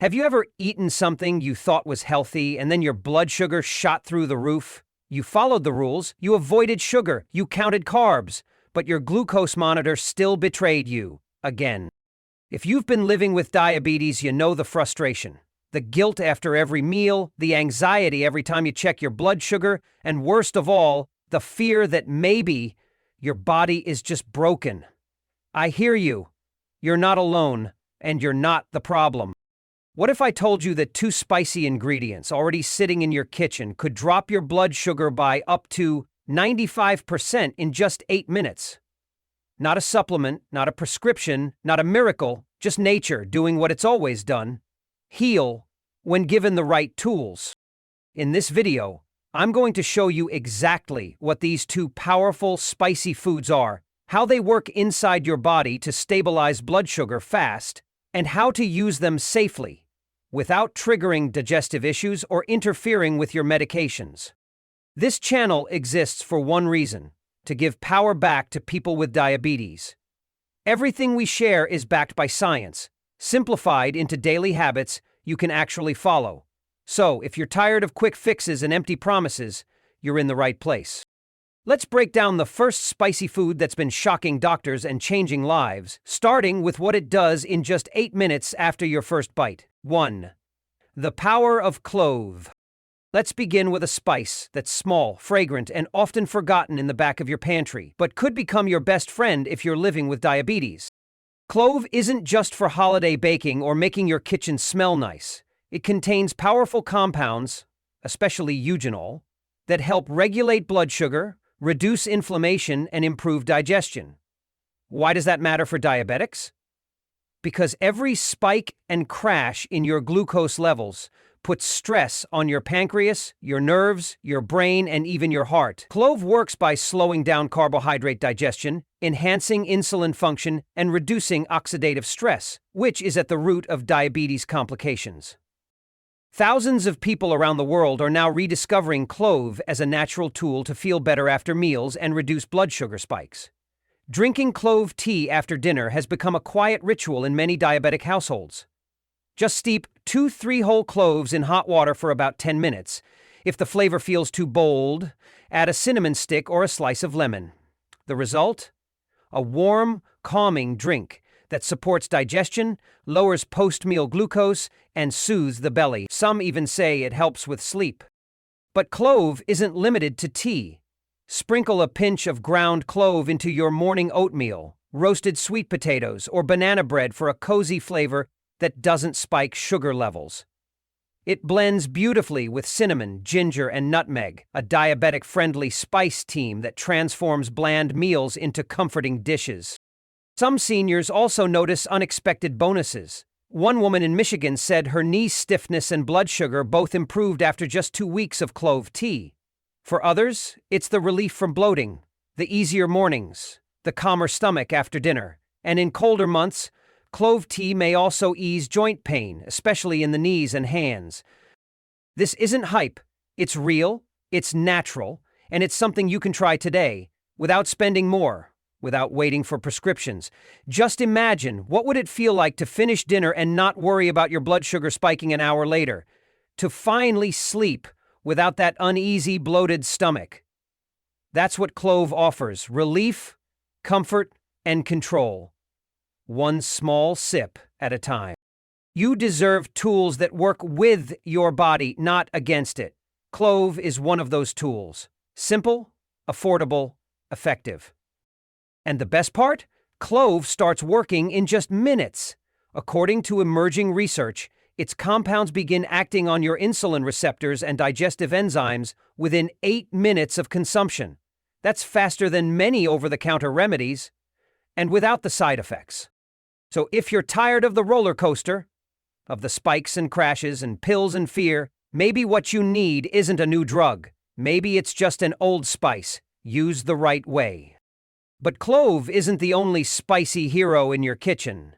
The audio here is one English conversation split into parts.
Have you ever eaten something you thought was healthy and then your blood sugar shot through the roof? You followed the rules, you avoided sugar, you counted carbs, but your glucose monitor still betrayed you, again. If you've been living with diabetes, you know the frustration. The guilt after every meal, the anxiety every time you check your blood sugar, and worst of all, the fear that maybe your body is just broken. I hear you. You're not alone, and you're not the problem. What if I told you that 2 spicy ingredients already sitting in your kitchen could drop your blood sugar by up to 95% in just 8 minutes? Not a supplement, not a prescription, not a miracle, just nature doing what it's always done. Heal when given the right tools. In this video, I'm going to show you exactly what these 2 powerful, spicy foods are, how they work inside your body to stabilize blood sugar fast, and how to use them safely, without triggering digestive issues or interfering with your medications. This channel exists for one reason: to give power back to people with diabetes. Everything we share is backed by science, simplified into daily habits you can actually follow. So, if you're tired of quick fixes and empty promises, you're in the right place. Let's break down the first spicy food that's been shocking doctors and changing lives, starting with what it does in just 8 minutes after your first bite. 1. The Power of Clove. Let's begin with a spice that's small, fragrant, and often forgotten in the back of your pantry, but could become your best friend if you're living with diabetes. Clove isn't just for holiday baking or making your kitchen smell nice. It contains powerful compounds, especially eugenol, that help regulate blood sugar, reduce inflammation, and improve digestion. Why does that matter for diabetics? Because every spike and crash in your glucose levels puts stress on your pancreas, your nerves, your brain, and even your heart. Clove works by slowing down carbohydrate digestion, enhancing insulin function, and reducing oxidative stress, which is at the root of diabetes complications. Thousands of people around the world are now rediscovering clove as a natural tool to feel better after meals and reduce blood sugar spikes. Drinking clove tea after dinner has become a quiet ritual in many diabetic households. Just steep 2-3 whole cloves in hot water for about 10 minutes. If the flavor feels too bold, add a cinnamon stick or a slice of lemon. The result? A warm, calming drink that supports digestion, lowers post-meal glucose, and soothes the belly. Some even say it helps with sleep. But clove isn't limited to tea. Sprinkle a pinch of ground clove into your morning oatmeal, roasted sweet potatoes, or banana bread for a cozy flavor that doesn't spike sugar levels. It blends beautifully with cinnamon, ginger, and nutmeg, a diabetic-friendly spice team that transforms bland meals into comforting dishes. Some seniors also notice unexpected bonuses. One woman in Michigan said her knee stiffness and blood sugar both improved after just 2 weeks of clove tea. For others, it's the relief from bloating, the easier mornings, the calmer stomach after dinner, and in colder months, clove tea may also ease joint pain, especially in the knees and hands. This isn't hype. It's real, it's natural, and it's something you can try today, without spending more, without waiting for prescriptions. Just imagine, what would it feel like to finish dinner and not worry about your blood sugar spiking an hour later? To finally sleep without that uneasy, bloated stomach. That's what clove offers: relief, comfort, and control. One small sip at a time. You deserve tools that work with your body, not against it. Clove is one of those tools. Simple, affordable, effective. And the best part? Clove starts working in just minutes. According to emerging research, its compounds begin acting on your insulin receptors and digestive enzymes within 8 minutes of consumption. That's faster than many over-the-counter remedies, and without the side effects. So if you're tired of the roller coaster, of the spikes and crashes and pills and fear, maybe what you need isn't a new drug. Maybe it's just an old spice, used the right way. But clove isn't the only spicy hero in your kitchen.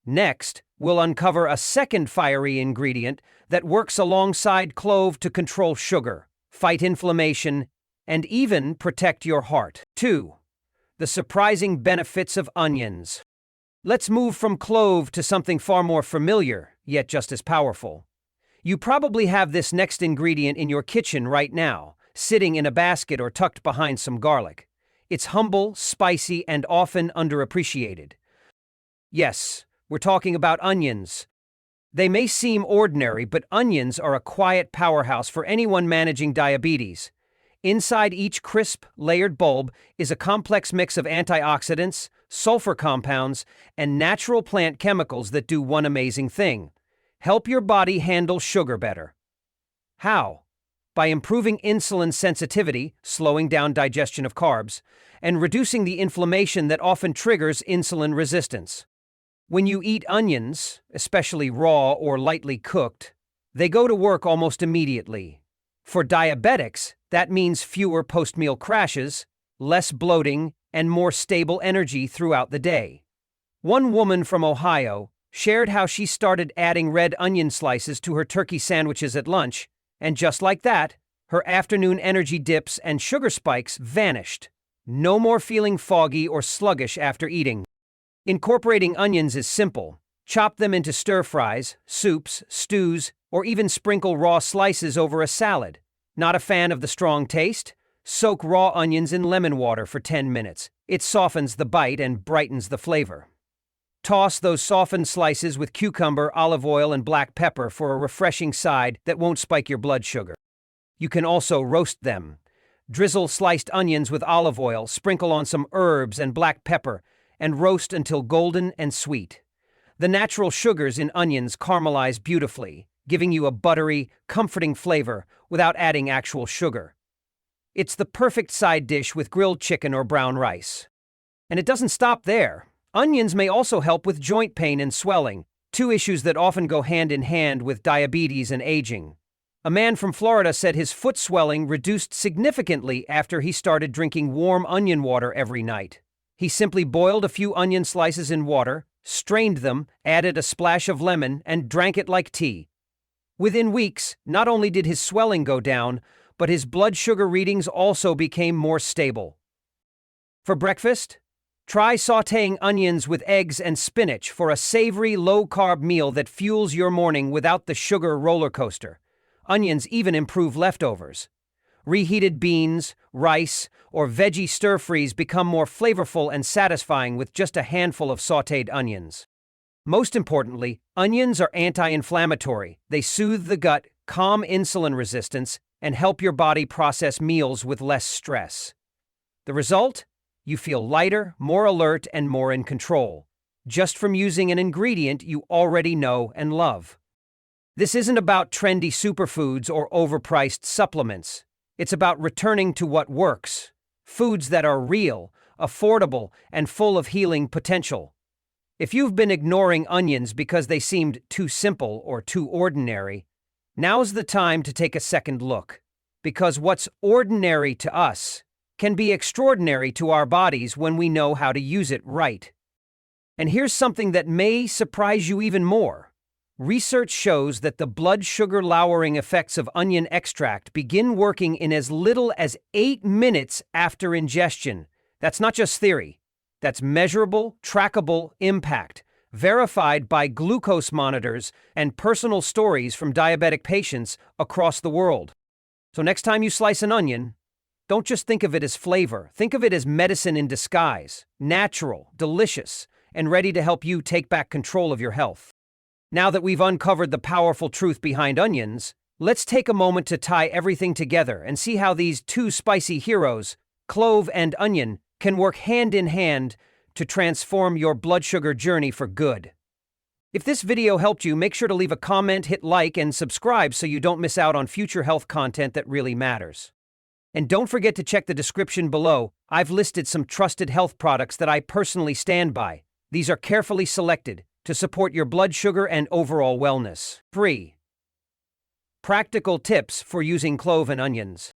Next, we'll uncover a second fiery ingredient that works alongside clove to control sugar, fight inflammation, and even protect your heart. 2. The surprising benefits of onions. Let's move from clove to something far more familiar: yet just as powerful. You probably have this next ingredient in your kitchen right now, sitting in a basket or tucked behind some garlic. It's humble, spicy, and often underappreciated. Yes, we're talking about onions. They may seem ordinary, but onions are a quiet powerhouse for anyone managing diabetes. Inside each crisp, layered bulb is a complex mix of antioxidants, sulfur compounds, and natural plant chemicals that do one amazing thing: help your body handle sugar better. How? By improving insulin sensitivity, slowing down digestion of carbs, and reducing the inflammation that often triggers insulin resistance. When you eat onions, especially raw or lightly cooked, they go to work almost immediately. For diabetics, that means fewer post-meal crashes, less bloating, and more stable energy throughout the day. One woman from Ohio shared how she started adding red onion slices to her turkey sandwiches at lunch, and just like that, her afternoon energy dips and sugar spikes vanished. No more feeling foggy or sluggish after eating. Incorporating onions is simple. Chop them into stir-fries, soups, stews, or even sprinkle raw slices over a salad. Not a fan of the strong taste? Soak raw onions in lemon water for 10 minutes. It softens the bite and brightens the flavor. Toss those softened slices with cucumber, olive oil, and black pepper for a refreshing side that won't spike your blood sugar. You can also roast them. Drizzle sliced onions with olive oil, sprinkle on some herbs and black pepper, and roast until golden and sweet. The natural sugars in onions caramelize beautifully, giving you a buttery, comforting flavor without adding actual sugar. It's the perfect side dish with grilled chicken or brown rice. And it doesn't stop there. Onions may also help with joint pain and swelling, two issues that often go hand in hand with diabetes and aging. A man from Florida said his foot swelling reduced significantly after he started drinking warm onion water every night. He simply boiled a few onion slices in water, strained them, added a splash of lemon, and drank it like tea. Within weeks, not only did his swelling go down, but his blood sugar readings also became more stable. For breakfast, try sautéing onions with eggs and spinach for a savory, low-carb meal that fuels your morning without the sugar roller coaster. Onions even improve leftovers. Reheated beans, rice, or veggie stir-fries become more flavorful and satisfying with just a handful of sautéed onions. Most importantly, onions are anti-inflammatory. They soothe the gut, calm insulin resistance, and help your body process meals with less stress. The result? You feel lighter, more alert, and more in control, just from using an ingredient you already know and love. This isn't about trendy superfoods or overpriced supplements. It's about returning to what works. Foods that are real, affordable, and full of healing potential. If you've been ignoring onions because they seemed too simple or too ordinary, now's the time to take a second look. Because what's ordinary to us can be extraordinary to our bodies when we know how to use it right. And here's something that may surprise you even more. Research shows that the blood sugar lowering effects of onion extract begin working in as little as 8 minutes after ingestion. That's not just theory. That's measurable, trackable impact, verified by glucose monitors and personal stories from diabetic patients across the world. So next time you slice an onion, don't just think of it as flavor. Think of it as medicine in disguise, natural, delicious, and ready to help you take back control of your health. Now that we've uncovered the powerful truth behind onions, let's take a moment to tie everything together and see how these two spicy heroes, clove and onion, can work hand in hand to transform your blood sugar journey for good. If this video helped you, make sure to leave a comment, hit like, and subscribe so you don't miss out on future health content that really matters. And don't forget to check the description below. I've listed some trusted health products that I personally stand by. These are carefully selected to support your blood sugar and overall wellness. 3. Practical tips for using clove and onions.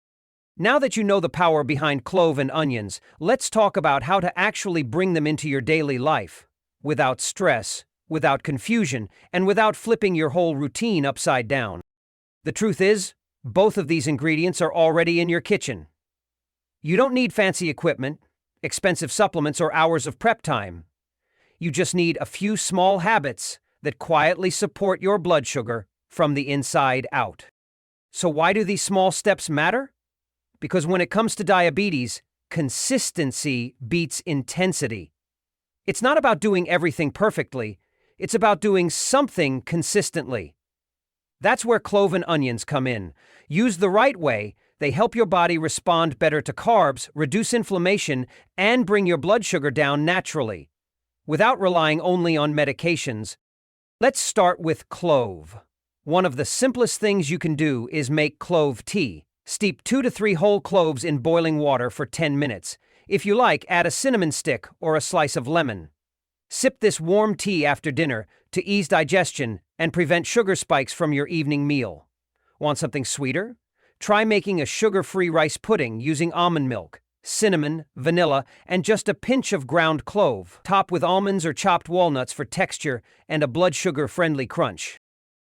Now that you know the power behind clove and onions, let's talk about how to actually bring them into your daily life, without stress, without confusion, and without flipping your whole routine upside down. The truth is, both of these ingredients are already in your kitchen. You don't need fancy equipment, expensive supplements, or hours of prep time. You just need a few small habits that quietly support your blood sugar from the inside out. So why do these small steps matter? Because when it comes to diabetes, consistency beats intensity. It's not about doing everything perfectly, it's about doing something consistently. That's where clove and onions come in. Used the right way, they help your body respond better to carbs, reduce inflammation, and bring your blood sugar down naturally, without relying only on medications. Let's start with clove. One of the simplest things you can do is make clove tea. Steep 2 to 3 whole cloves in boiling water for 10 minutes. If you like, add a cinnamon stick or a slice of lemon. Sip this warm tea after dinner to ease digestion and prevent sugar spikes from your evening meal. Want something sweeter? Try making a sugar-free rice pudding using almond milk, cinnamon, vanilla, and just a pinch of ground clove. Top with almonds or chopped walnuts for texture and a blood sugar-friendly crunch.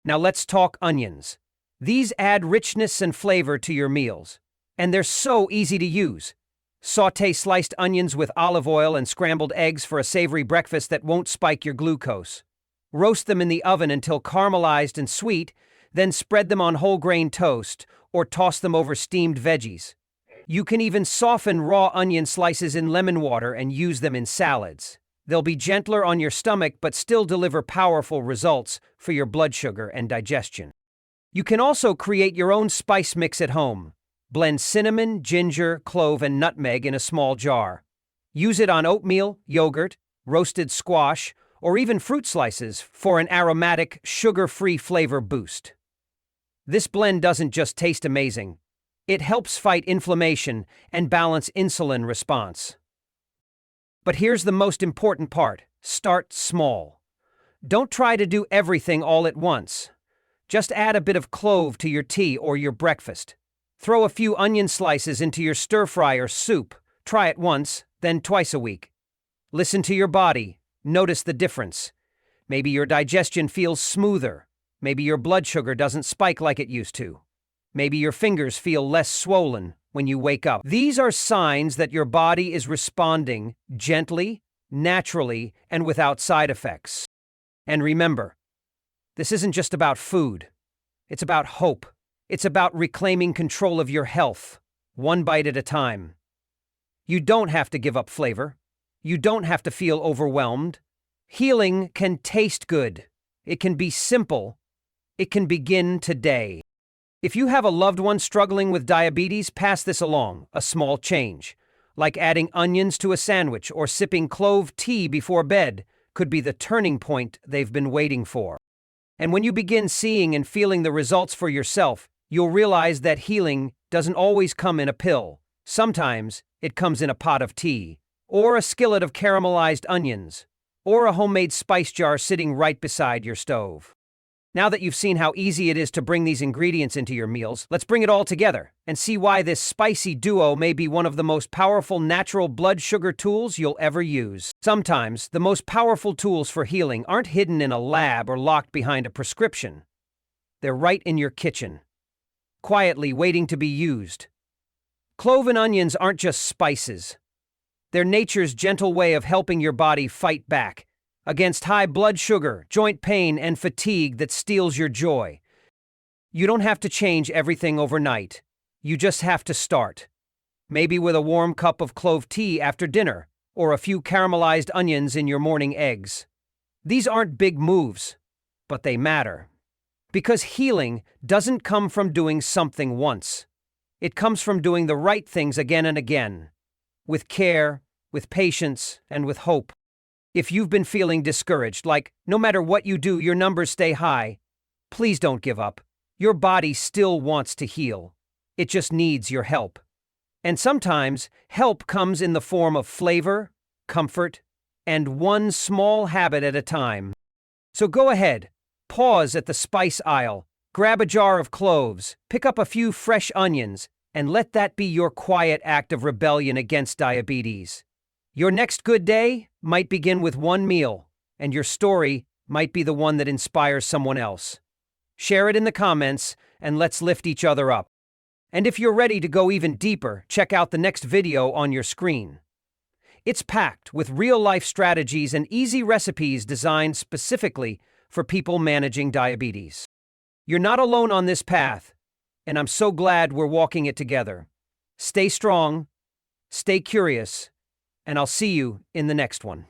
Now let's talk onions. These add richness and flavor to your meals, and they're so easy to use. Sauté sliced onions with olive oil and scrambled eggs for a savory breakfast that won't spike your glucose. Roast them in the oven until caramelized and sweet, then spread them on whole grain toast or toss them over steamed veggies. You can even soften raw onion slices in lemon water and use them in salads. They'll be gentler on your stomach but still deliver powerful results for your blood sugar and digestion. You can also create your own spice mix at home. Blend cinnamon, ginger, clove, and nutmeg in a small jar. Use it on oatmeal, yogurt, roasted squash, or even fruit slices for an aromatic, sugar-free flavor boost. This blend doesn't just taste amazing, it helps fight inflammation and balance insulin response. But here's the most important part: start small. Don't try to do everything all at once. Just add a bit of clove to your tea or your breakfast. Throw a few onion slices into your stir-fry or soup. Try it once, then twice a week. Listen to your body. Notice the difference. Maybe your digestion feels smoother. Maybe your blood sugar doesn't spike like it used to. Maybe your fingers feel less swollen when you wake up. These are signs that your body is responding gently, naturally, and without side effects. And remember, this isn't just about food. It's about hope. It's about reclaiming control of your health, one bite at a time. You don't have to give up flavor. You don't have to feel overwhelmed. Healing can taste good. It can be simple. It can begin today. If you have a loved one struggling with diabetes, pass this along. A small change, like adding onions to a sandwich or sipping clove tea before bed, could be the turning point they've been waiting for. And when you begin seeing and feeling the results for yourself, you'll realize that healing doesn't always come in a pill. Sometimes it comes in a pot of tea, or a skillet of caramelized onions, or a homemade spice jar sitting right beside your stove. Now that you've seen how easy it is to bring these ingredients into your meals, let's bring it all together and see why this spicy duo may be one of the most powerful natural blood sugar tools you'll ever use. Sometimes, the most powerful tools for healing aren't hidden in a lab or locked behind a prescription. They're right in your kitchen, quietly waiting to be used. Clove and onions aren't just spices. They're nature's gentle way of helping your body fight back against high blood sugar, joint pain, and fatigue that steals your joy. You don't have to change everything overnight. You just have to start. Maybe with a warm cup of clove tea after dinner, or a few caramelized onions in your morning eggs. These aren't big moves, but they matter. Because healing doesn't come from doing something once. It comes from doing the right things again and again, with care, with patience, and with hope. If you've been feeling discouraged, like no matter what you do, your numbers stay high, please don't give up. Your body still wants to heal. It just needs your help. And sometimes, help comes in the form of flavor, comfort, and one small habit at a time. So go ahead, pause at the spice aisle, grab a jar of cloves, pick up a few fresh onions, and let that be your quiet act of rebellion against diabetes. Your next good day might begin with one meal, and your story might be the one that inspires someone else. Share it in the comments, and let's lift each other up. And if you're ready to go even deeper, check out the next video on your screen. It's packed with real-life strategies and easy recipes designed specifically for people managing diabetes. You're not alone on this path, and I'm so glad we're walking it together. Stay strong, stay curious, and I'll see you in the next one.